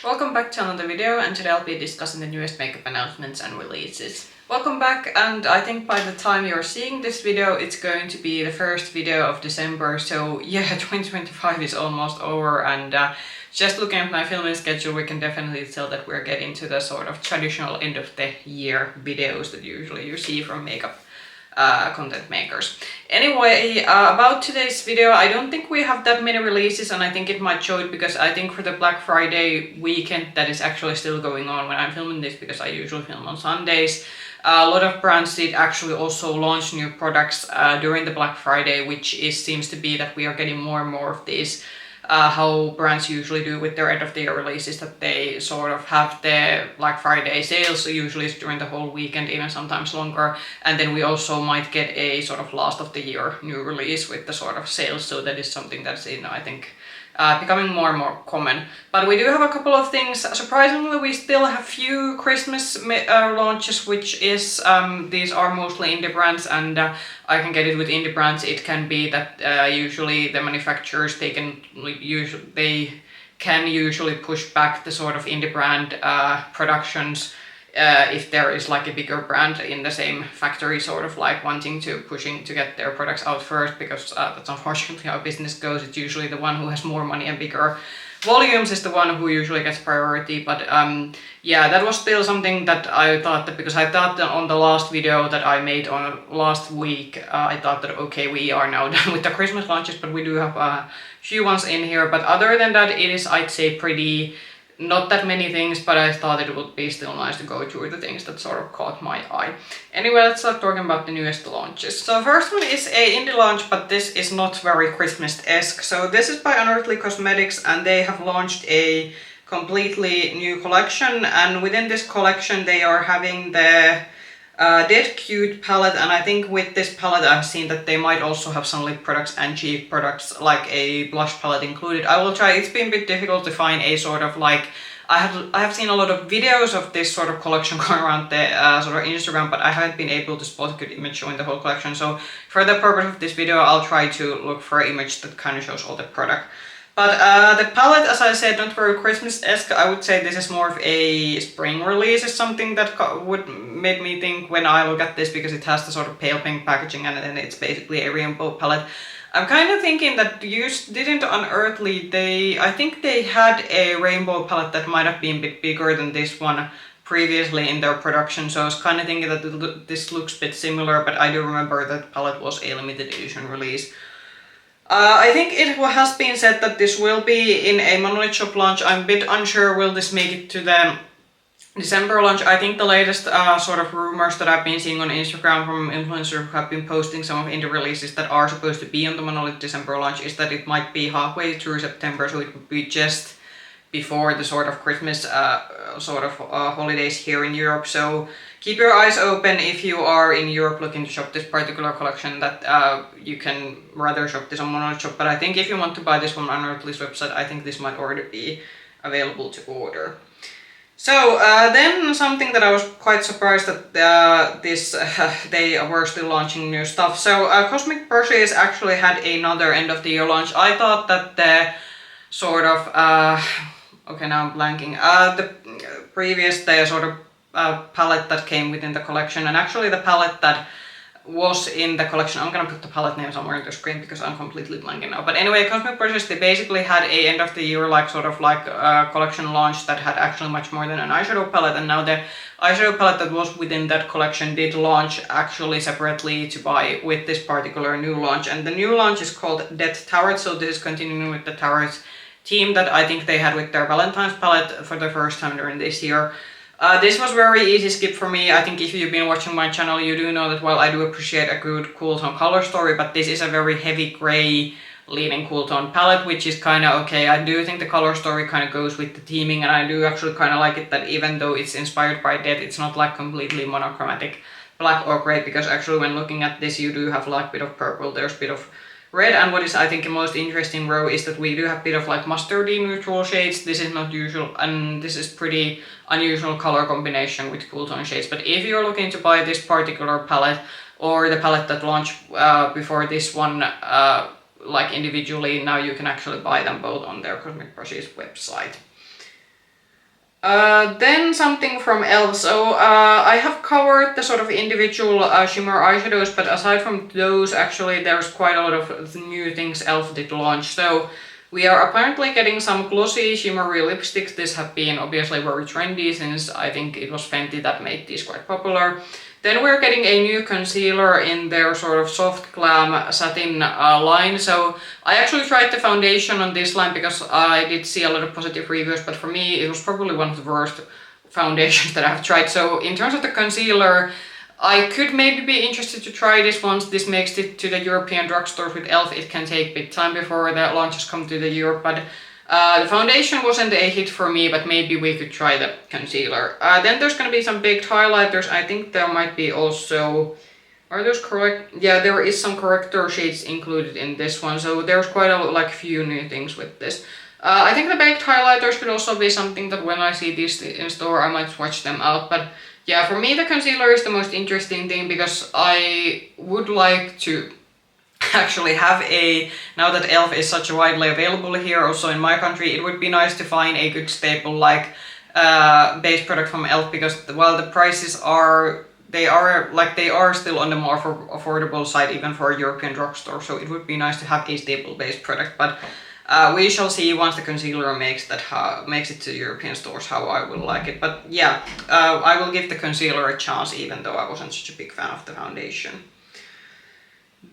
Welcome back to another video, and today I'll be discussing the newest makeup announcements and releases. Welcome back, and I think by the time you're seeing this video it's going to be the first video of December, so yeah, 2025 is almost over, and just looking at my filming schedule we can definitely tell that we're getting to the sort of traditional end of the year videos that usually you see from makeup content makers. Anyway, about today's video, I don't think we have that many releases, and I think it might show it because I think for the Black Friday weekend that is actually still going on when I'm filming this, because I usually film on Sundays. A lot of brands did actually also launch new products during the Black Friday, which seems to be that we are getting more and more of these how brands usually do with their end of the year releases, that they sort of have the Black Friday sales, so usually it's during the whole weekend, even sometimes longer, and then we also might get a sort of last of the year new release with the sort of sales, so that is something that's, I think becoming more and more common. But we do have a couple of things. Surprisingly, we still have few Christmas launches, which is these are mostly indie brands, and I can get it with indie brands. It can be that usually the manufacturers, they can usually push back the sort of indie brand productions if there is like a bigger brand in the same factory sort of like wanting to pushing to get their products out first, because that's unfortunately how business goes. It's usually the one who has more money and bigger volumes is the one who usually gets priority. But yeah, that was still something that I thought, that because I thought that on the last video that I made on last week, I thought that okay, we are now done with the Christmas launches, but we do have a few ones in here. But other than that, it is, I'd say, pretty not that many things, but I thought it would be still nice to go through the things that sort of caught my eye. Anyway, let's start talking about the newest launches. So first one is a indie launch, but this is not very Christmas-esque. So this is by Unearthly Cosmetics, and they have launched a completely new collection, and within this collection they are having the Dead Cute palette, and I think with this palette I've seen that they might also have some lip products and cheek products, like a blush palette included. I will try. It's been a bit difficult to find a sort of like, I have seen a lot of videos of this sort of collection going around the sort of Instagram, but I haven't been able to spot a good image showing the whole collection. So for the purpose of this video, I'll try to look for an image that kind of shows all the product. But the palette, as I said, not very Christmas-esque. I would say this is more of a spring release, is something that would make me think when I look at this, because it has the sort of pale pink packaging and then it's basically a rainbow palette. I'm kind of thinking that didn't Unearthly, I think they had a rainbow palette that might have been a bit bigger than this one previously in their production, so I was kind of thinking that this looks a bit similar, but I do remember that palette was a limited edition release. I think it has been said that this will be in a Monolith Shop launch. I'm a bit unsure will this make it to the December launch. I think the latest sort of rumors that I've been seeing on Instagram from influencers who have been posting some of indie releases that are supposed to be on the Monolith December launch is that it might be halfway through September, so it would be just before the sort of Christmas holidays here in Europe. So keep your eyes open if you are in Europe looking to shop this particular collection, that you can rather shop this on Monolith Shop. But I think if you want to buy this from Unearthly's website, I think this might already be available to order. So then something that I was quite surprised that they were still launching new stuff. So Cosmic Brushes actually had another end of the year launch. I thought that the sort of okay, now I'm blanking. The previous sort of palette that came within the collection, and actually the palette that was in the collection, I'm gonna put the palette name somewhere on the screen because I'm completely blanking now. But anyway, Cosmic Brushes, they basically had a end of the year like sort of like collection launch that had actually much more than an eyeshadow palette, and now the eyeshadow palette that was within that collection did launch actually separately to buy with this particular new launch. And the new launch is called Death Tarot, so this is continuing with the Tarot theme that I think they had with their Valentine's palette for the first time during this year. This was very easy skip for me. I think if you've been watching my channel, you do know that while I do appreciate a good cool tone color story, but this is a very heavy gray leaning cool tone palette, which is kind of okay. I do think the color story kind of goes with the theming, and I do actually kind of like it that even though it's inspired by Death, it's not like completely monochromatic black or gray, because actually when looking at this you do have like a bit of purple, there's a bit of red, and what is I think the most interesting row is that we do have a bit of like mustardy neutral shades. This is not usual, and this is pretty unusual color combination with cool tone shades. But if you're looking to buy this particular palette or the palette that launched before this one like individually, now you can actually buy them both on their Cosmic Brushes website. Then something from e.l.f. So I have covered the sort of individual shimmer eyeshadows, but aside from those, actually there's quite a lot of new things e.l.f. did launch. So we are apparently getting some glossy shimmery lipsticks. These have been obviously very trendy since I think it was Fenty that made these quite popular. Then we're getting a new concealer in their sort of soft glam satin line. So I actually tried the foundation on this line because I did see a lot of positive reviews, but for me it was probably one of the worst foundations that I've tried. So in terms of the concealer, I could maybe be interested to try this once this makes it to the European drugstores with e.l.f. It can take a bit time before the launches come to the Europe, but the foundation wasn't a hit for me, but maybe we could try the concealer. Then there's gonna be some baked highlighters. I think there might be also... Are those correct? Yeah, there is some corrector shades included in this one, so there's quite a few new things with this. I think the baked highlighters could also be something that when I see these in store, I might swatch them out, but yeah, for me the concealer is the most interesting thing because I would like to actually have now that e.l.f. is such widely available here, also in my country, it would be nice to find a good staple like base product from e.l.f. because while the prices are still on the more affordable side even for a European drugstore, so it would be nice to have a staple base product, but we shall see once the concealer makes it to European stores how I will like it. But yeah, I will give the concealer a chance even though I wasn't such a big fan of the foundation.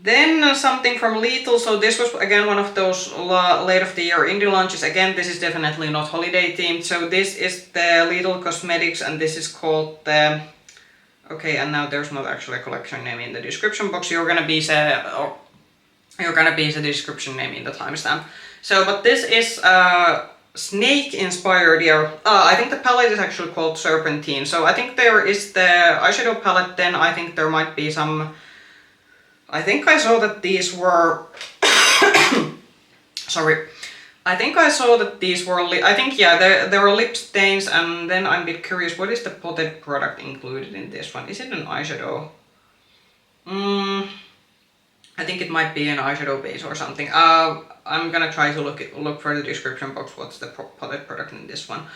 Then something from Lidl. So this was again one of those late of the year indie launches. Again, this is definitely not holiday themed. So this is the Lidl Cosmetics and this is called the... Okay, and now there's not actually a collection name in the description box. You're gonna be the description name in the timestamp. So, but this is snake inspired here. I think the palette is actually called Serpentine. So I think there is the eyeshadow palette, then I think there might be some... I think I saw that these were... Sorry. I think I saw that these were... I think, yeah, there were lip stains, and then I'm a bit curious, what is the potted product included in this one? Is it an eyeshadow? I think it might be an eyeshadow base or something. I'm gonna try to look for the description box what's the potted product in this one.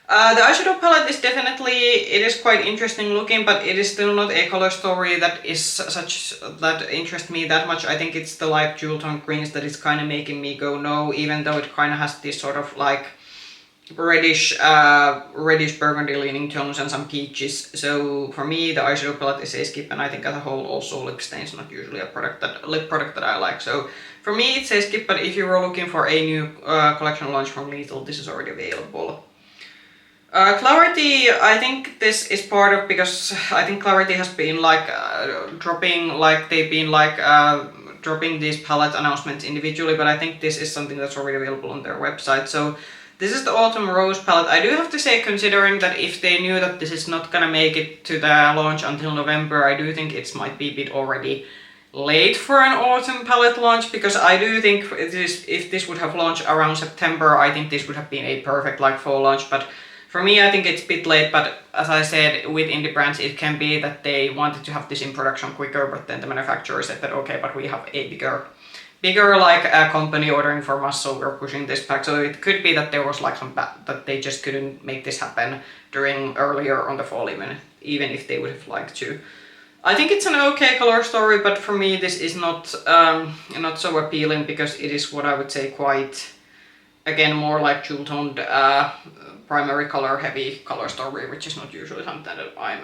The eyeshadow palette is definitely, it is quite interesting looking, but it is still not a color story that interests me that much. I think it's the light jewel tone greens that is kind of making me go no, even though it kind of has this sort of like reddish burgundy leaning tones and some peaches. So for me the eyeshadow palette is a skip, and I think as a whole also lip stains not usually a lip product that I like. So for me it's a skip, but if you were looking for a new collection launch from Lidl, this is already available. Klarity, I think this is part of, because I think Klarity has been like dropping these palette announcements individually, but I think this is something that's already available on their website. So this is the Autumn Rose palette. I do have to say, considering that if they knew that this is not gonna make it to the launch until November, I do think it might be a bit already late for an autumn palette launch, because I do think if this would have launched around September, I think this would have been a perfect like fall launch, but for me, I think it's a bit late. But as I said, with indie brands, it can be that they wanted to have this in production quicker, but then the manufacturer said that okay, but we have a bigger like a company ordering from us, so we're pushing this back. So it could be that there was like that they just couldn't make this happen earlier on the fall, even if they would have liked to. I think it's an okay color story, but for me this is not so appealing, because it is what I would say quite, again, more like jewel toned primary color heavy color story, which is not usually something that I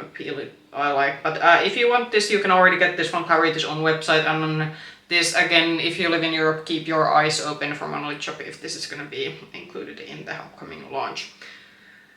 like. But if you want this, you can already get this from Klarity's own website, and on this, again, if you live in Europe, keep your eyes open for Monolith Shop if this is going to be included in the upcoming launch.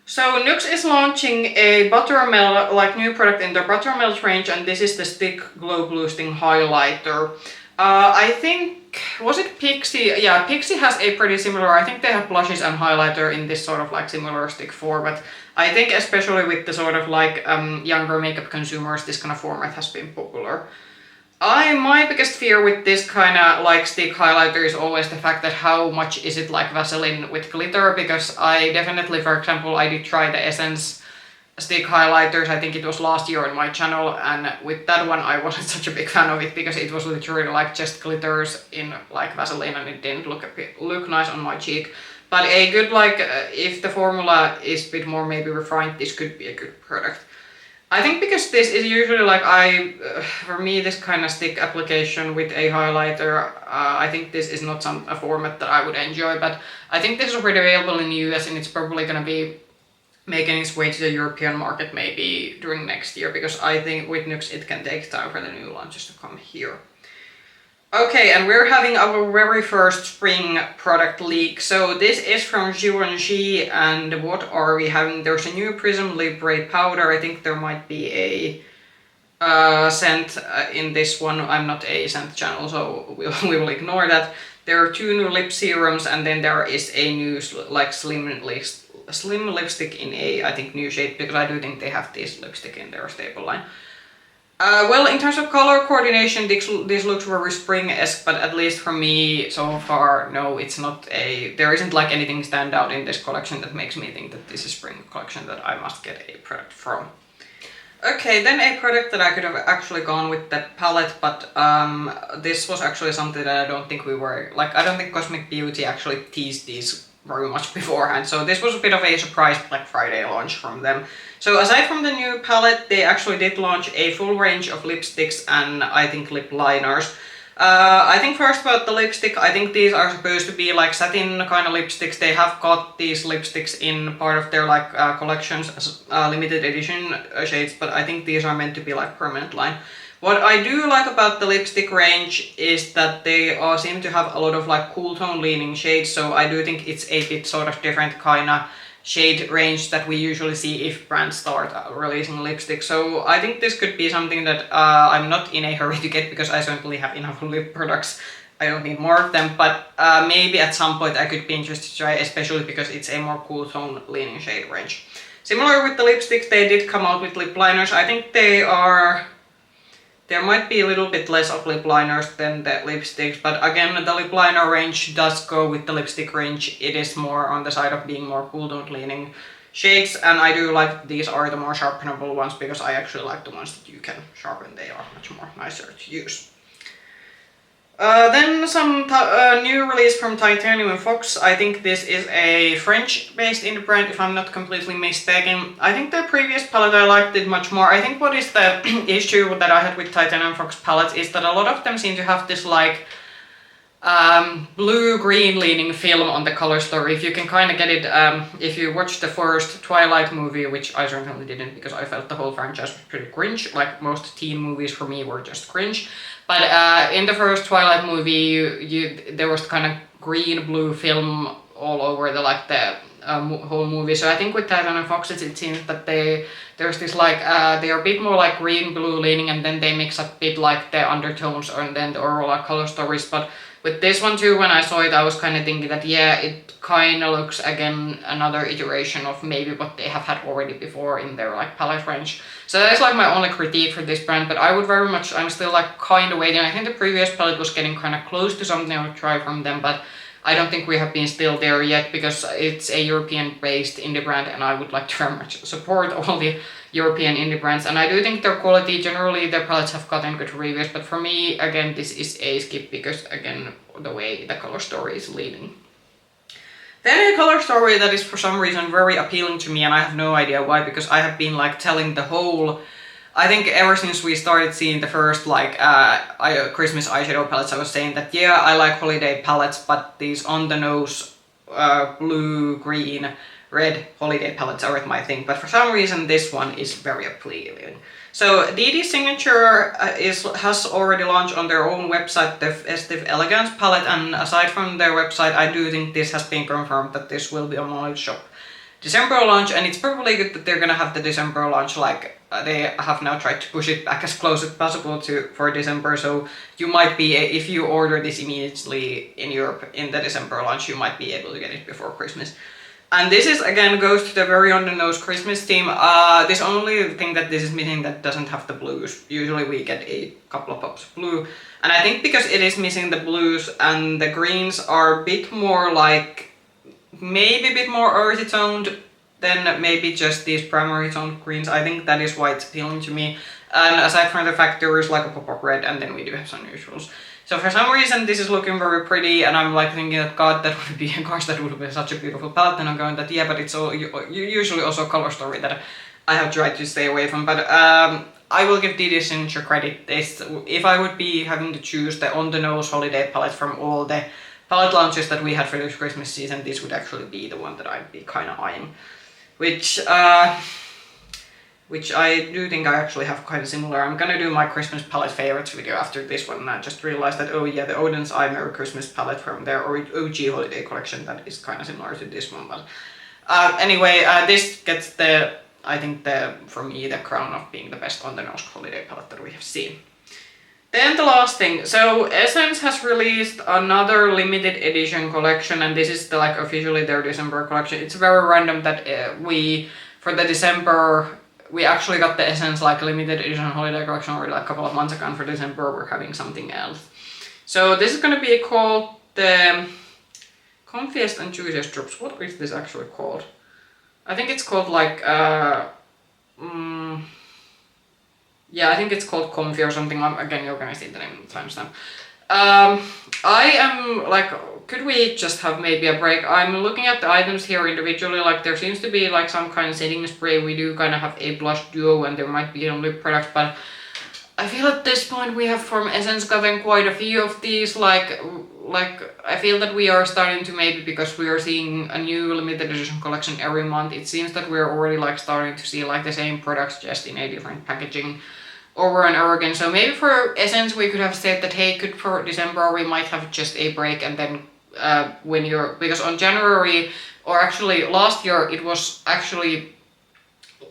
So NYX is launching a Buttermelt, like new product in their Buttermelt range, and this is the Stick Glow Boosting Highlighter. I think, was it Pixie? Yeah, Pixie has a pretty similar, I think they have blushes and highlighter in this sort of like similar stick format. I think especially with the sort of like younger makeup consumers, this kind of format has been popular. My biggest fear with this kind of like stick highlighter is always the fact that how much is it like Vaseline with glitter, because I definitely, for example, I did try the Essence stick highlighters, I think it was last year on my channel, and with that one I wasn't such a big fan of it, because it was literally like just glitters in like Vaseline and it didn't look nice on my cheek. But a good like, if the formula is a bit more maybe refined, this could be a good product. I think because this is usually like for me this kind of stick application with a highlighter, I think this is not a format that I would enjoy, but I think this is already available in the US and it's probably gonna be making its way to the European market maybe during next year, because I think with NYX it can take time for the new launches to come here. Okay, and we're having our very first spring product leak. So this is from Givenchy, and what are we having? There's a new Prism Libre powder. I think there might be a scent in this one. I'm not a scent channel, so we will ignore that. There are 2 new lip serums, and then there is a new like slim lipstick in a, I think, new shade, because I do think they have this lipstick in their staple line. Well, in terms of color coordination, this looks very spring-esque, but at least for me, so far, no, it's not there isn't like anything stand out in this collection that makes me think that this is spring collection that I must get a product from. Okay, then a product that I could have actually gone with that palette, but this was actually something that I don't think I don't think Cosmic Beauty actually teased these very much beforehand, so this was a bit of a surprise Black Friday launch from them. So aside from the new palette, they actually did launch a full range of lipsticks and I think lip liners. I think first about the lipstick, I think these are supposed to be like satin kind of lipsticks. They have got these lipsticks in part of their like collections as limited edition shades, but I think these are meant to be like permanent line. What I do like about the lipstick range is that they seem to have a lot of like cool tone leaning shades, so I do think it's a bit sort of different kind of shade range that we usually see if brands start releasing lipstick. So I think this could be something that I'm not in a hurry to get, because I certainly have enough lip products. I don't need more of them, but maybe at some point I could be interested to try, especially because it's a more cool tone leaning shade range. Similar with the lipsticks, they did come out with lip liners. I think there might be a little bit less of lip liners than the lipsticks, but again, the lip liner range does go with the lipstick range. It is more on the side of being more cool tone leaning shades, and I do like these are the more sharpenable ones, because I actually like the ones that you can sharpen. They are much more nicer to use. Then some new release from Titanium Fox. I think this is a French-based indie brand, if I'm not completely mistaken. I think the previous palette I liked it much more. I think what is the issue that I had with Titanium Fox palettes is that a lot of them seem to have this like blue-green leaning film on the color story. If you can kind of get it, if you watch the first Twilight movie, which I certainly didn't because I felt the whole franchise was pretty cringe, like most teen movies for me were just cringe. But in the first Twilight movie, there was kind of green-blue film all over the whole movie. So I think with Titanium Fox, it seems that there's this like they are a bit more like green-blue leaning, and then they mix up a bit like the undertones and then the overall like color stories. But with this one too, when I saw it, I was kind of thinking that yeah, it kind of looks again another iteration of maybe what they have had already before in their like palette range. So that is like my only critique for this brand, but I would very much, I'm still like kind of waiting. I think the previous palette was getting kind of close to something I would try from them, but I don't think we have been still there yet, because it's a European-based indie brand and I would like to very much support all the European indie brands. And I do think their quality, generally their palettes have gotten good reviews, but for me, again, this is a skip because, again, the way the color story is leading. Then a color story that is for some reason very appealing to me, and I have no idea why, because I have been like telling the whole, I think ever since we started seeing the first like Christmas eyeshadow palettes, I was saying that yeah, I like holiday palettes, but these on the nose blue, green, red holiday palettes aren't my thing, but for some reason this one is very appealing. So Dede's signature has already launched on their own website the Festive Elegance palette, and aside from their website, I do think this has been confirmed that this will be a knowledge shop December launch, and it's probably good that they're gonna have the December launch, like they have now tried to push it back as close as possible for December, so you might be, if you order this immediately in Europe in the December launch, you might be able to get it before Christmas. And this is again goes to the very on the nose Christmas theme. This only thing that this is missing that doesn't have the blues. Usually we get a couple of pops of blue, and I think because it is missing the blues and the greens are a bit more like, maybe a bit more earthy toned than maybe just these primary toned greens. I think that is why it's appealing to me. And aside from the fact there is like a pop of red, and then we do have some neutrals. So for some reason this is looking very pretty, and I'm like thinking that God, that would be, gosh, that would be such a beautiful palette. And I'm going that, yeah, but it's all usually also a color story that I have tried to stay away from. But I will give Dede Signature credit. This, if I would be having to choose the on the nose holiday palette from all the palette launches that we had for this Christmas season, this would actually be the one that I'd be kind of eyeing, which I do think I actually have quite a similar. I'm gonna do my Christmas palette favorites video after this one, and I just realized that, oh yeah, the Odin's Eye Merry Christmas palette from their OG holiday collection, that is kind of similar to this one. But anyway, this gets the, I think for me, the crown of being the best on the nose holiday palette that we have seen. Then the last thing, so Essence has released another limited edition collection, and this is like officially their December collection. It's very random that for the December, we actually got the Essence like limited edition holiday collection already like a couple of months ago, and for December we're having something else. So this is gonna be called the Comfiest and Juiciest Drops. What is this actually called? I think it's called like yeah, I think it's called Comfy or something. Again, you're gonna see the name in the timestamp. I am like, could we just have maybe a break? I'm looking at the items here individually, like there seems to be like some kind of setting spray. We do kind of have a blush duo, and there might be some lip products, but I feel at this point we have from Essence gotten quite a few of these, like I feel that we are starting to, maybe because we are seeing a new limited edition collection every month, it seems that we're already like starting to see like the same products just in a different packaging over and over again. So maybe for Essence we could have said that, hey, good, for December we might have just a break, and then because on January, or actually last year, it was actually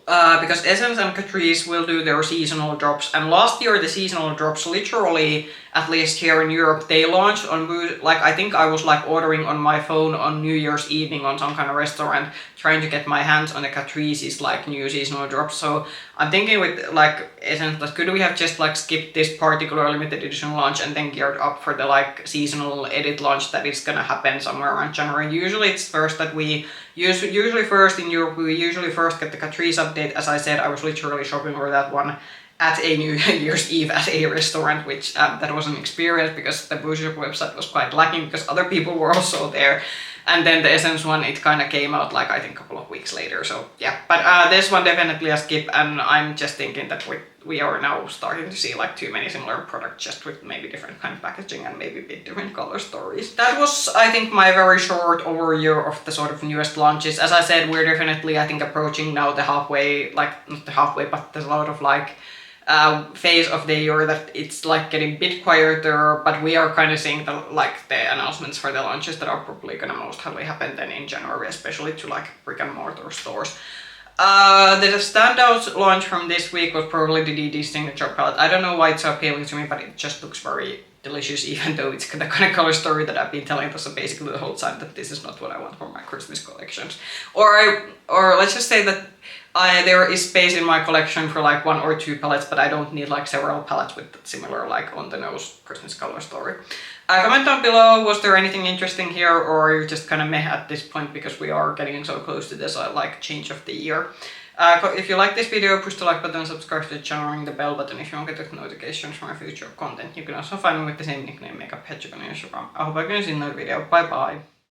because Essence and Catrice will do their seasonal drops, and last year the seasonal drops, literally, at least here in Europe, they launched on, like, I think I was like ordering on my phone on New Year's evening on some kind of restaurant, trying to get my hands on the Catrice's like new seasonal drops. So I'm thinking with like Essence that could we have just like skipped this particular limited edition launch and then geared up for the like seasonal edit launch that is gonna happen somewhere around January. Usually it's first that we usually first in Europe, we usually first get the Catrice update. As I said, I was literally shopping for that one at a New Year's Eve at a restaurant, which that was an experience because the Bougie website was quite lacking because other people were also there. And then the Essence one, it kind of came out like I think a couple of weeks later. So yeah, but this one definitely a skip, and I'm just thinking that we are now starting to see like too many similar products, just with maybe different kind of packaging and maybe a bit different color stories. That was, I think, my very short overview of the sort of newest launches. As I said, we're definitely, I think, approaching now the halfway, like not the halfway, but there's a lot of like phase of the year that it's like getting a bit quieter, but we are kind of seeing the like the announcements for the launches that are probably gonna most heavily happen then in January, especially to like brick and mortar stores. The standout launch from this week was probably the Dede Signature palette. I don't know why it's so appealing to me, but it just looks very delicious, even though it's the kind of color story that I've been telling us basically the whole time, that this is not what I want for my Christmas collections. Or let's just say that there is space in my collection for like 1 or 2 palettes, but I don't need like several palettes with similar like on the nose Christmas color story. Comment down below, was there anything interesting here, or are you just kind of meh at this point because we are getting so close to this like change of the year? If you like this video, push the like button, subscribe to the channel, ring the bell button if you want to get notifications from my future content. You can also find me with the same nickname, Makeup Hedgehog on Instagram. I hope I can see you in another video. Bye bye!